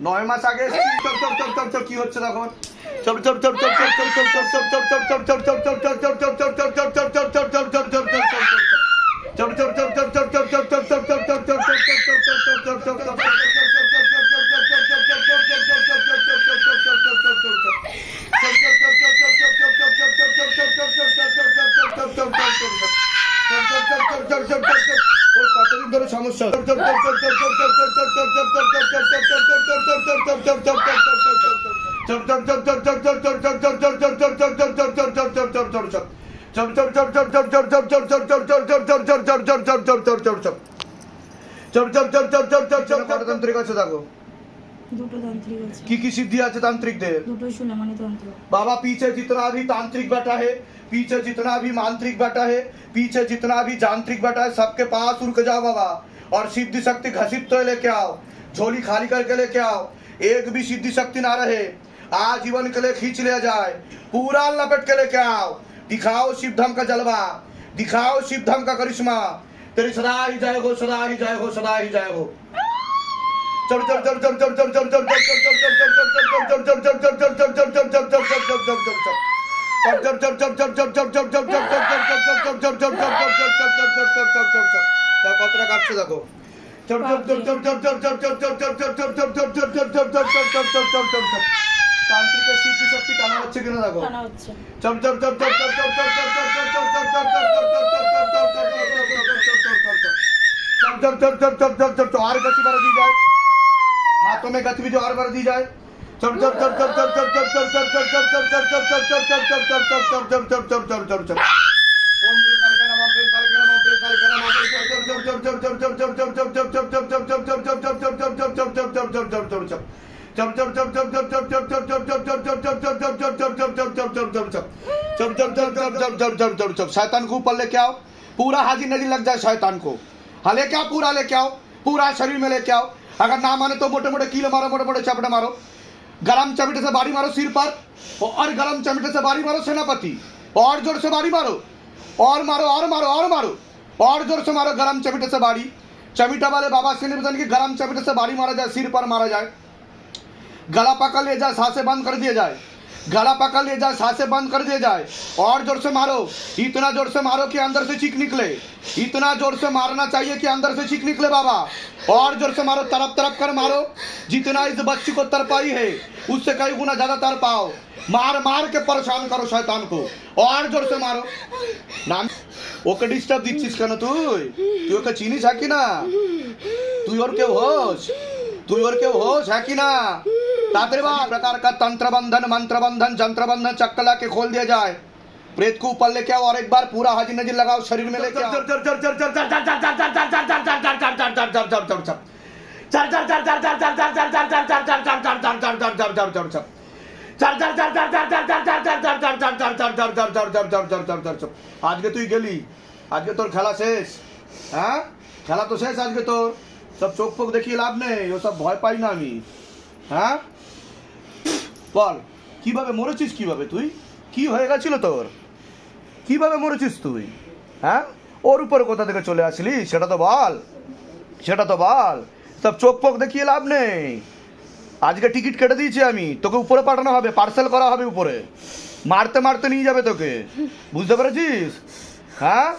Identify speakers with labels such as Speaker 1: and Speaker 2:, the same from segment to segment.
Speaker 1: 9 মাস আগে কি হচ্ছে তখন? কতদিন ধরে সমস্যা? তান্ত্রিক আছে দেখো,
Speaker 2: দুটো तांत्रिक আছে।
Speaker 1: की सिद्धि আছে तांत्रिकদের?
Speaker 2: দুটোই সুলেমানি তন্ত্র।
Speaker 1: बाबा पीछे जितना भी तांत्रिक बैठा है, पीछे जितना भी मांत्रिक बैठा है, पीछे जितना भी जांत्रिक बैठा है, सबके पास उड़ के जाओ बाबा और सिद्धि शक्ति घसीट तो लेके आओ, झोली खाली करके लेके आओ। एक भी सिद्धि शक्ति ना रहे, आजीवन के लिए खींच लिया जाए, पूरा लपेट के लेके आओ। दिखाओ शिवधाम का जलवा, दिखाओ शिवधाम का करिश्मा। तेरी सदा ही जय हो, सदा ही जय हो, सदा ही जय हो। কতটা কাটছে দেখো। তান্ত্রিকের সিদ্ধি শক্তি টানা হচ্ছে কিনা দেখো। और गति बढ़ा दी जाए, हाथों में गतिविधि और बढ़ा दी जाए। शैतान को ऊपर लेके आओ, पूरा हाजिर नजर लग जाए शैतान को। हाँ लेके आओ, पूरा लेके आओ, पूरा शरीर में लेके आओ। अगर ना माने तो मोटे मोटे कीले मारो, मोटे मोटे चपटे मारो, गरम चमटे से बारी मारो सिर पर, और गरम चमटे से बारी मारो सेनापति, और जोर से बारी मारो, और मारो और मारो और मारो, और जोर से मारो गरम चमटे से बारी। चमिटा वाले बाबा से निवेदन की गरम चमटे से बारी मारा जाए, सिर पर मारा जाए, गला पकड़ लिया जाए, सांसें बंद कर दिया जाए, गला पकड़ लिया जाए, सांसें बंद कर दिया जाए, और जोर से मारो, इतना जोर से मारो कि अंदर से चीख निकले, इतना जोर से मारना चाहिए कि अंदर से चीख निकले बाबा। और जोर से मारो, तरफ तरफ कर मारो, जितना इस बच्ची को तरपाई है उससे कई गुना ज्यादा तरपाओ, मार मार के परेशान करो शैतान को, और जोर से मारो। नाम ओके डिस्टर्ब दिच्छिस केन তুই ওকে চিনিস है कि ना? তুই ওর কেউ হোস, তুই ওর কেউ হোস है कि ना? प्रकार का तंत्र बंधन, मंत्र बंधन, जंत्र बंधन चक्कर के खोल दिया जाए। प्रेत को ऊपर लेके आओ और एक बार पूरा हाजिर नजर लगाओ, शरीर में लेके आओ। আজকে তুই গেলি, আজকে তোর খেলা শেষ। হ্যাঁ খেলা তো শেষ আজকে তোর। সব চোখ ফোক দেখিয়ে লাভ নেই, ও সব ভয় পাই না আমি। হ্যাঁ বল কিভাবে মরেছিস, কিভাবে তুই, কি হয়ে গেছিল তোর, কিভাবে মরেছিস তুই? হ্যাঁ ওর উপরে কোথা থেকে চলে আসলি সেটা তো বল, সেটা তো বল। সব চোখ ফোক দেখিয়ে লাভ নেই। আজকে টিকিট কেটে দিয়েছি আমি, তোকে উপরে পাঠানো হবে, পার্সেল করা হবে উপরে, মারতে মারতে নিয়ে যাবে তোকে, বুঝতে পেরেছিস? হ্যাঁ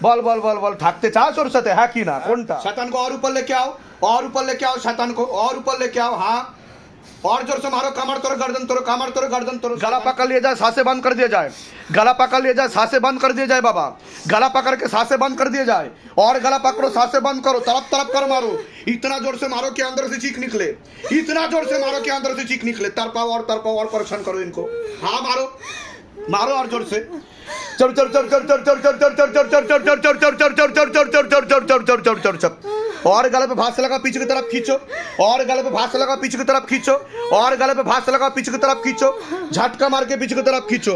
Speaker 1: বল বল বল বল, থাকতে চাস ওর সাথে হ্যাঁ কি না, কোনটা? शैतान को और ऊपर लेके आओ, और ऊपर लेके आओ, शैतान को और ऊपर लेके आओ। हाँ और जोर से मारो, कमर तोड़ो, गर्दन तोड़ो, कमर तोड़ो, गर्दन तोड़ो। गला पकड़ लिया जाए, सांसें बंद कर दिया जाए, गला पकड़ लिया जाए, सांसें बंद कर दिया जाए बाबा, गला पकड़ के सांसें बंद कर दिया जाए, और गला पकड़ो, सांसें बंद करो, तरफ तरफ कर मारो, इतना जोर से मारो कि अंदर से चीख निकले, इतना जोर से मारो कि अंदर से चीख निकले। तरपाओ और परेशान करो इनको। हाँ मारो मारो और जोर से। और गले पे भांस लगा, पीछे की तरफ खींचो, और गले पे भांस लगा, पीछे की तरफ खींचो, और गले पे भांस लगा, पीछे की तरफ खींचो, झटका मार के पीछे की तरफ खींचो।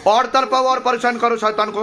Speaker 1: और तरपाओ और परेशान करो शैतान को।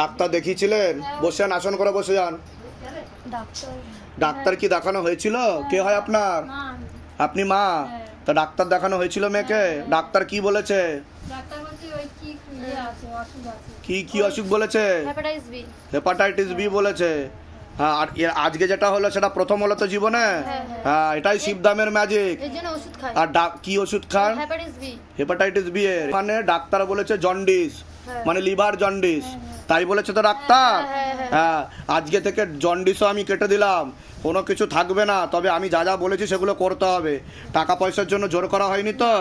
Speaker 1: ডাক্তার দেখিয়েছিলেন? বসেন, আসন করে বসে যান।
Speaker 3: ডাক্তার
Speaker 1: ডাক্তার কি দেখানো হয়েছিল? কে হয় আপনার?
Speaker 3: মা
Speaker 1: আপনি মা? তা ডাক্তার দেখানো হয়েছিল মেয়েকে? ডাক্তার কি বলেছে?
Speaker 3: ডাক্তার বলছে ওই কি আছে অসুখ আছে
Speaker 1: কি কি অসুখ বলেছে?
Speaker 3: Hepatitis B.
Speaker 1: হেপাটাইটিস বি বলেছে। হ্যাঁ, আর আজকে যেটা হলো সেটা প্রথম হলো তো জীবনে। হ্যাঁ, এটাই শিবধামের ম্যাজিক।
Speaker 3: এর জন্য ওষুধ খাই।
Speaker 1: আর কি ওষুধ খান?
Speaker 3: Hepatitis B.
Speaker 1: হেপাটাইটিস বি এর মানে ডাক্তার বলেছে জন্ডিস,
Speaker 3: হ্যাঁ।
Speaker 1: মানে লিভার জন্ডিস, তাই বলেছে তো ডাক্তার।
Speaker 3: হ্যাঁ।
Speaker 1: হ্যাঁ, আজকে থেকে জন্ডিসও আমি কেটে দিলাম, কোনো কিছু থাকবে না। তবে আমি যা যা বলেছি সেগুলো করতে হবে। টাকা পয়সার জন্য জোর করা হয়নি তো?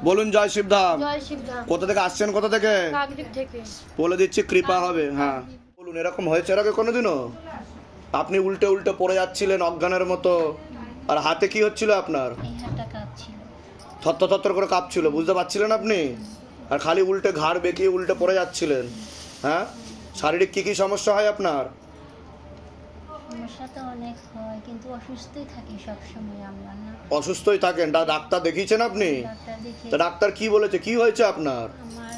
Speaker 1: বলুন জয় শিবধাম।
Speaker 3: জয় শিবধাম।
Speaker 1: কোথা থেকে আসছেন? কোথা থেকে?
Speaker 3: কাকদ্বীপ থেকে।
Speaker 1: বলে দিচ্ছি, কৃপা হবে। হ্যাঁ বলুন, এরকম হয়েছে এর আগে কোনোদিনও? আপনি উল্টে উল্টে পড়ে যাচ্ছিলেন অজ্ঞানের মতো, আর হাতে কি হচ্ছিল আপনার?
Speaker 3: এই হাতটা কাঁপছিল।
Speaker 1: থত্তর থত্তর করে কাঁপছিল, বুঝতে পারছিলেন আপনি? আর খালি উল্টে ঘাড় বেঁকিয়ে উল্টে পড়ে যাচ্ছিলেন। হ্যাঁ, শারীরিক কি কি সমস্যা হয় আপনার?
Speaker 4: সমস্যা তো অনেক হয়, কিন্তু অসুস্থই থাকি সবসময় আমরা না।
Speaker 1: অসুস্থই থাকেন? ডাক্তার দেখিয়েছেন আপনি?
Speaker 4: ডাক্তার দেখে
Speaker 1: তা ডাক্তার কি বলেছে? কি হয়েছে আপনার?
Speaker 4: আমার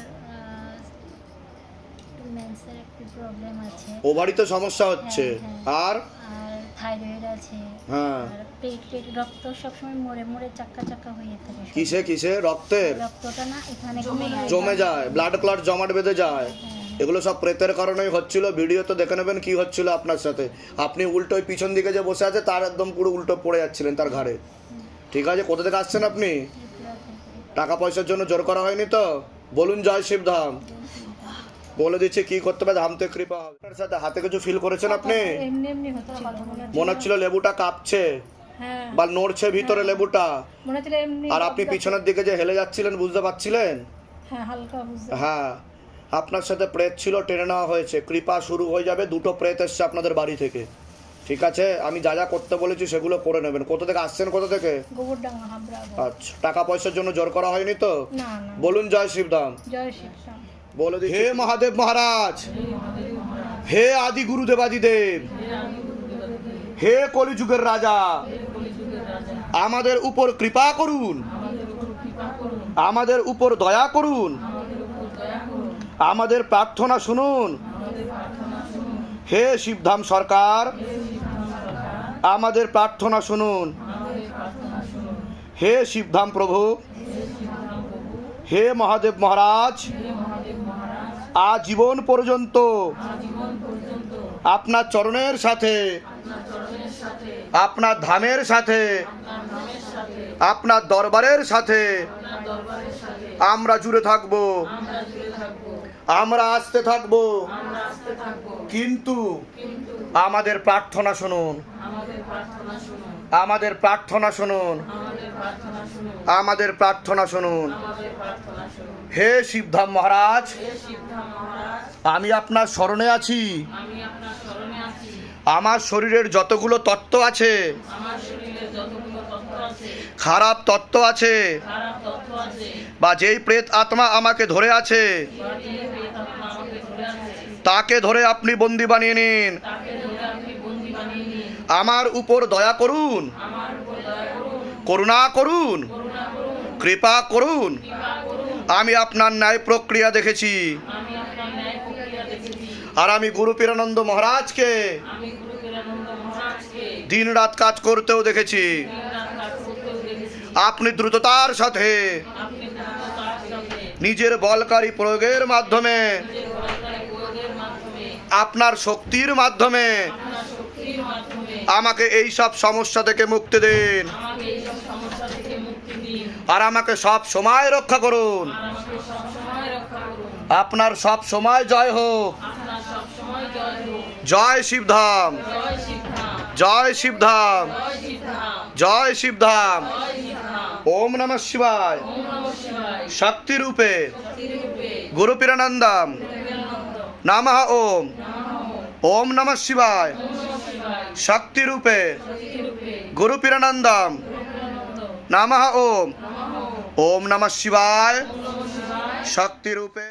Speaker 4: একটু মেন্সের একটু প্রবলেম আছে,
Speaker 1: ওভারিতে সমস্যা হচ্ছে।
Speaker 4: হ্যাঁ।
Speaker 1: আর
Speaker 4: আর থাইরয়েড আছে,
Speaker 1: হ্যাঁ,
Speaker 4: আর পেট রক্ত সবসময় মরে মরে চাক্কা চাক্কা হয়ে থাকে সব।
Speaker 1: কিসে কিসে? রক্তের
Speaker 4: রক্তটা না এখানে
Speaker 1: জমে যায়, ব্লাড ক্লট জমাট বেঁধে যায়।
Speaker 4: হ্যাঁ।
Speaker 1: এগুলো সব প্রেতের কারণেই হচ্ছিল। ভিডিও তো দেখে নেবেন কি হচ্ছিল আপনার সাথে। আপনি উল্টো ওই পিছন দিকে যে বসে আছে তার একদম পুরো উল্টো পড়ে যাচ্ছিলেন তার ঘাড়ে। ঠিক আছে, কোথা থেকে আসছেন আপনি?
Speaker 4: ত্রিপুরা থেকে।
Speaker 1: টাকা পয়সার জন্য জোর করা হয়নি তো? বলুন জয় শিবধাম। বলে দিচ্ছি কি করতে হবে, ধাম থেকে কৃপা হবে। আপনার সাথে হাতে কিছু ফিল করেছেন আপনি?
Speaker 4: এমনি এমনি হতো, কথা মনে হচ্ছিল।
Speaker 1: মনে হচ্ছিল লেবুটা কাঁপছে
Speaker 4: হ্যাঁ,
Speaker 1: বা নড়ছে ভিতরে লেবুটা।
Speaker 4: মনে হচ্ছিল এমনি।
Speaker 1: আর আপনি পিছনের দিকে যে হেলে যাচ্ছিলেন, বুঝতে পারছিলেন?
Speaker 4: হ্যাঁ, হালকা বুঝতে।
Speaker 1: হ্যাঁ, আপনার সাথে প্রেত ছিল, টেনে নেওয়া হয়েছে। কৃপা শুরু হয়ে যাবে। 2টো প্রেত এসছে আপনাদের বাড়ি থেকে। ঠিক আছে, আমি যা যা করতে বলেছি সেগুলো করে নেবেন। কোথা থেকে আসছেন? কোথা থেকে?
Speaker 4: গোবরডাঙ্গা হাবড়া।
Speaker 1: আচ্ছা, টাকা পয়সার জন্য জোর করা হয়নি তো?
Speaker 4: না না।
Speaker 1: বলুন জয় শিবধাম।
Speaker 4: জয় শিবধাম।
Speaker 1: বলে দিচ্ছি, হে মহাদেব মহারাজ, হে আদি গুরুদেবাদিদেব, হে কলিযুগের রাজা, আমাদের উপর কৃপা করুন, আমাদের উপর দয়া করুন, আমাদের প্রার্থনা শুনুন। হে শিবধাম সরকার, আমাদের প্রার্থনা শুনুন। হে শিবধাম প্রভু, হে মহাদেব মহারাজ, আজীবন পর্যন্ত আপনার চরণের সাথে, আপনার ধামের সাথে, আপনার দরবারের সাথে আমরা জুড়ে থাকব, আমরা আসতে থাকব। কিন্তু আমাদের প্রার্থনা শুনুন, আমাদের প্রার্থনা শুনুন, আমাদের প্রার্থনা শুনুন। হে শিবধাম মহারাজ, আমি আপনার শরণে আছি। আমার শরীরের যতগুলো তত্ত্ব আছে, খারাপ তত্ত্ব আছে, বা যেই প্রেত আত্মা আমাকে ধরে আছে, তাকে ধরে আপনি বন্দি বানিয়ে নিন। আমার উপর দয়া করুন, করুণা করুন, কৃপা করুন। আমি আপনার ন্যায় প্রক্রিয়া দেখেছি, আর আমি গুরু পীরানন্দ মহারাজকে দিন রাত কাজ করতেও দেখেছি। আপনি দ্রুততার সাথে নিজের বলকারী প্রয়োগের মাধ্যমে, আপনার শক্তির মাধ্যমে আমাকে এই সব সমস্যা থেকে মুক্তি দিন, আর আমাকে সব সময় রক্ষা করুন। আপনার সব সময় জয় হোক। জয় শিবধাম, জয় শিবধাম, জয় শিবধাম। ওম নমঃ শিবায়। শক্তি রূপে গুরু পীরানন্দম নমঃ ওম। ওম নমঃ শিবায়। শক্তি রূপে গুরু পীরানন্দম নমঃ ওম। ওম নমঃ শিবায়। শক্তি রূপে।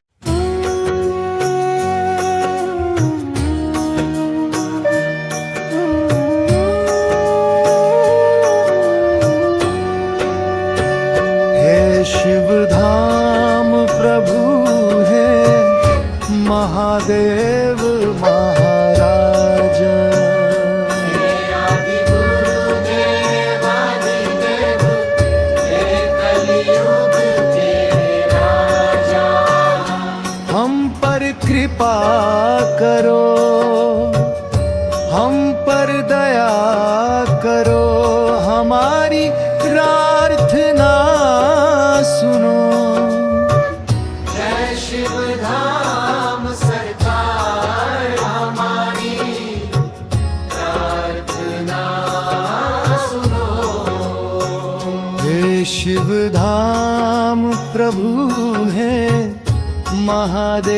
Speaker 5: शिव धाम प्रभु है महादेव पर कृपा करो, हम पर दया करो, हमारी प्रार्थना सुनो। जय शिव धाम सरकार, हमारी प्रार्थना सुनो। हे शिव धाम प्रभु है महादेव।